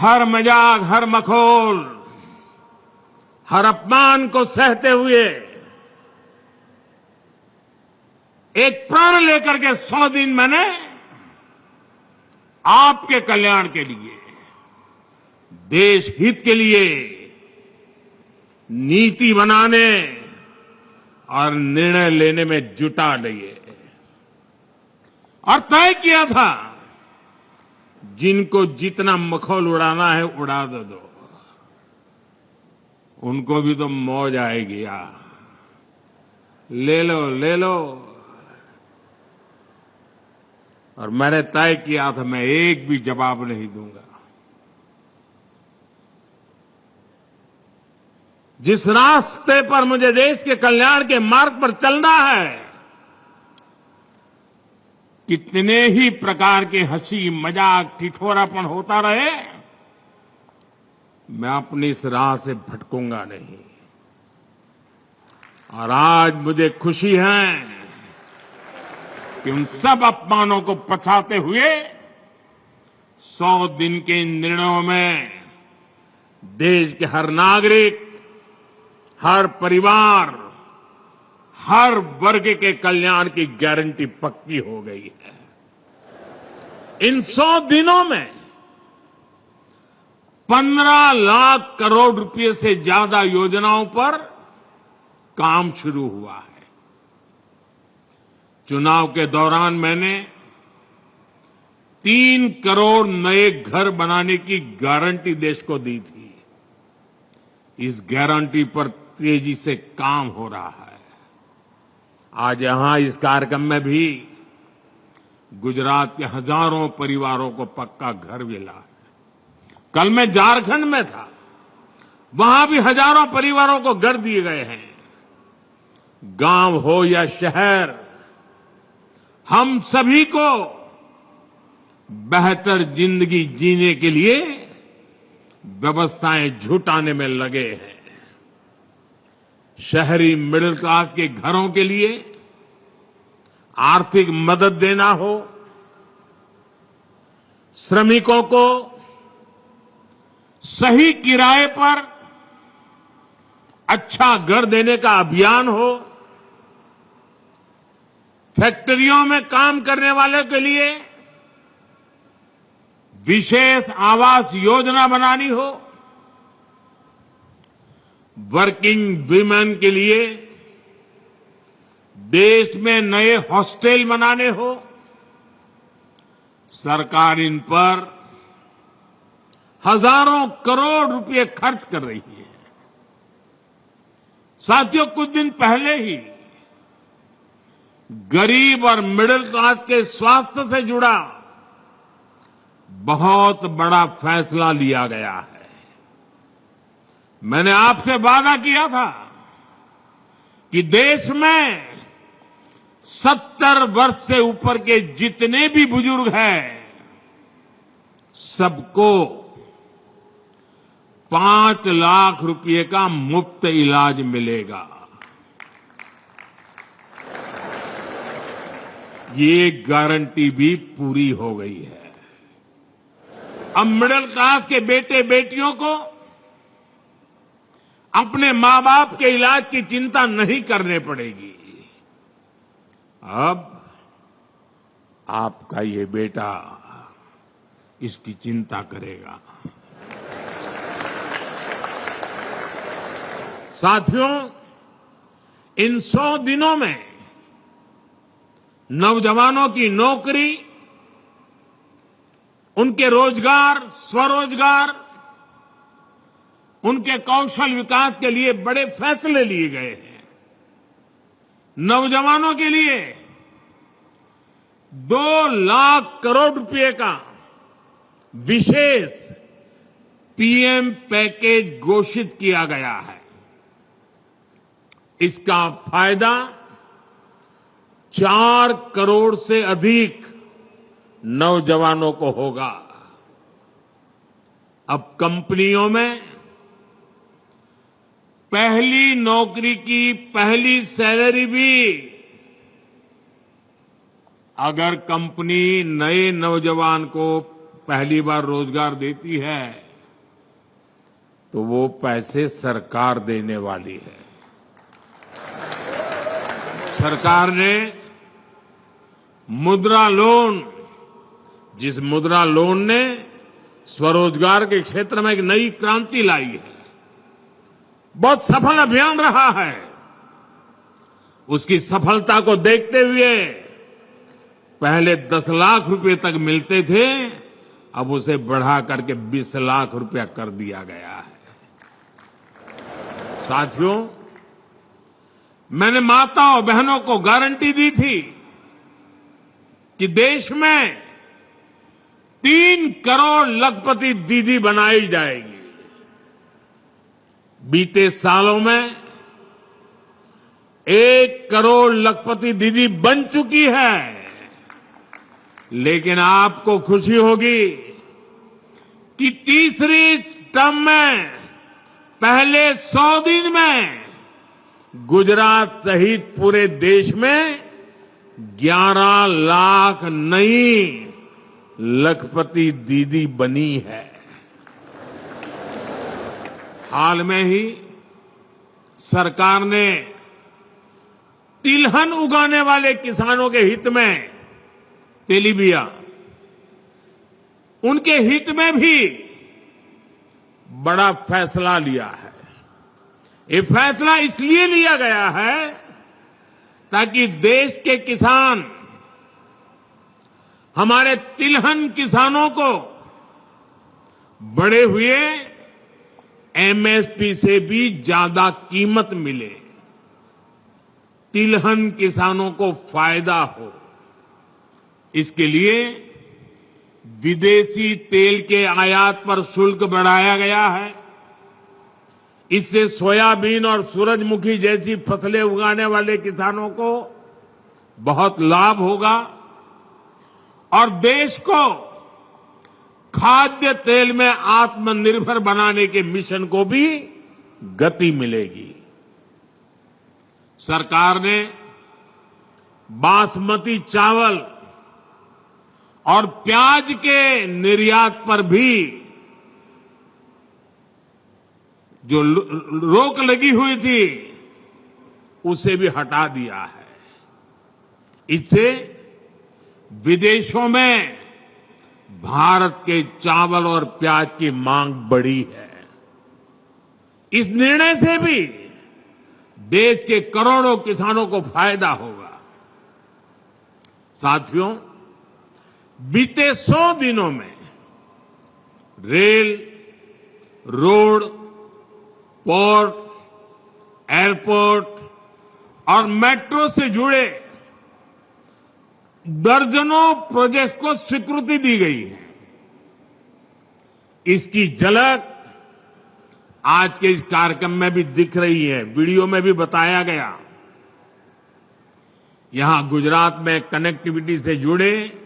हर मजाक, हर मखौल, हर अपमान को सहते हुए एक प्रण लेकर के 100 दिन मैंने आपके कल्याण के लिए, देश हित के लिए नीति बनाने और निर्णय लेने में जुटा लिए और तय किया था जिनको जितना मखौल उड़ाना है उड़ा दो, उनको भी तो मौज आएगी यार, ले लो ले लो। और मैंने तय किया था मैं एक भी जवाब नहीं दूंगा। जिस रास्ते पर मुझे देश के कल्याण के मार्ग पर चलना है, कितने ही प्रकार के हंसी मजाक ठिठोरापन होता रहे, मैं अपनी इस राह से भटकूंगा नहीं। और आज मुझे खुशी है कि उन सब अपमानों को पछाते हुए 100 दिन के इन निर्णयों में देश के हर नागरिक, हर परिवार, हर वर्ग के कल्याण की गारंटी पक्की हो गई है। इन 100 दिनों में 15 लाख करोड़ रुपए से ज्यादा योजनाओं पर काम शुरू हुआ है। चुनाव के दौरान मैंने 3 करोड़ नए घर बनाने की गारंटी देश को दी थी। इस गारंटी पर तेजी से काम हो रहा है। आज यहां इस कार्यक्रम में भी गुजरात के हजारों परिवारों को पक्का घर मिला है। कल मैं झारखंड में था, वहां भी हजारों परिवारों को घर दिए गए हैं। गांव हो या शहर, हम सभी को बेहतर जिंदगी जीने के लिए व्यवस्थाएं जुटाने में लगे हैं। शहरी मिडिल क्लास के घरों के लिए आर्थिक मदद देना हो, श्रमिकों को सही किराए पर अच्छा घर देने का अभियान हो, फैक्ट्रियों में काम करने वालों के लिए विशेष आवास योजना बनानी हो, वर्किंग वीमेन के लिए देश में नए हॉस्टल बनाने हो, सरकार इन पर हजारों करोड़ रुपए खर्च कर रही है। साथियों, कुछ दिन पहले ही गरीब और मिडिल क्लास के स्वास्थ्य से जुड़ा बहुत बड़ा फैसला लिया गया है। मैंने आपसे वादा किया था कि देश में 70 वर्ष से ऊपर के जितने भी बुजुर्ग हैं, सबको 5 लाख रुपए का मुफ्त इलाज मिलेगा। ये गारंटी भी पूरी हो गई है। अब मिडिल क्लास के बेटे बेटियों को अपने मां बाप के इलाज की चिंता नहीं करने पड़ेगी। अब आपका ये बेटा इसकी चिंता करेगा। साथियों, इन 100 दिनों में नौजवानों की नौकरी, उनके रोजगार, स्वरोजगार, उनके कौशल विकास के लिए बड़े फैसले लिए गए हैं। नौजवानों के लिए 2 लाख करोड़ रुपए का विशेष पीएम पैकेज घोषित किया गया है। इसका फायदा 4 करोड़ से अधिक नौजवानों को होगा। अब कंपनियों में पहली नौकरी की पहली सैलरी भी अगर कंपनी नए नौजवान को पहली बार रोजगार देती है तो वो पैसे सरकार देने वाली है। सरकार ने मुद्रा लोन, जिस मुद्रा लोन ने स्वरोजगार के क्षेत्र में एक नई क्रांति लाई है, बहुत सफल अभियान रहा है। उसकी सफलता को देखते हुए पहले 10 लाख रुपए तक मिलते थे, अब उसे बढ़ा करके 20 लाख रुपया कर दिया गया है। साथियों, मैंने माताओं बहनों को गारंटी दी थी कि देश में 3 करोड़ लखपति दीदी बनाई जाएगी। बीते सालों में 1 करोड़ लखपति दीदी बन चुकी है। लेकिन आपको खुशी होगी कि तीसरी टर्म में पहले 100 दिन में गुजरात सहित पूरे देश में 11 लाख नई लखपति दीदी बनी है। हाल में ही सरकार ने तिलहन उगाने वाले किसानों के हित में, तेलीबिया, उनके हित में भी बड़ा फैसला लिया है। ये फैसला इसलिए लिया गया है ताकि देश के किसान, हमारे तिलहन किसानों को बढ़े हुए एमएसपी से भी ज्यादा कीमत मिले, तिलहन किसानों को फायदा हो। इसके लिए विदेशी तेल के आयात पर शुल्क बढ़ाया गया है। इससे सोयाबीन और सूरजमुखी जैसी फसलें उगाने वाले किसानों को बहुत लाभ होगा और देश को खाद्य तेल में आत्मनिर्भर बनाने के मिशन को भी गति मिलेगी। सरकार ने बासमती चावल और प्याज के निर्यात पर भी जो रोक लगी हुई थी उसे भी हटा दिया है। इससे विदेशों में भारत के चावल और प्याज की मांग बढ़ी है। इस निर्णय से भी देश के करोड़ों किसानों को फायदा होगा। साथियों, बीते 100 दिनों में रेल, रोड, पोर्ट, एयरपोर्ट और मेट्रो से जुड़े दर्जनों प्रोजेक्ट्स को स्वीकृति दी गई है। इसकी झलक आज के इस कार्यक्रम में भी दिख रही है, वीडियो में भी बताया गया। यहां गुजरात में कनेक्टिविटी से जुड़े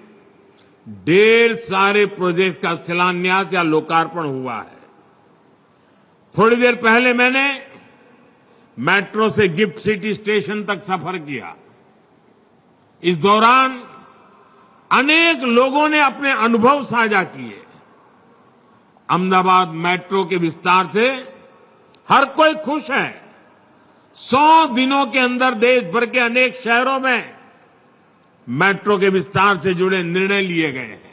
ढेर सारे प्रोजेक्ट्स का शिलान्यास या लोकार्पण हुआ है। थोड़ी देर पहले मैंने मेट्रो से गिफ्ट सिटी स्टेशन तक सफर किया। इस दौरान अनेक लोगों ने अपने अनुभव साझा किए। अहमदाबाद मेट्रो के विस्तार से हर कोई खुश है। 100 दिनों के अंदर देश भर के अनेक शहरों में मेट्रो के विस्तार से जुड़े निर्णय लिए गए हैं।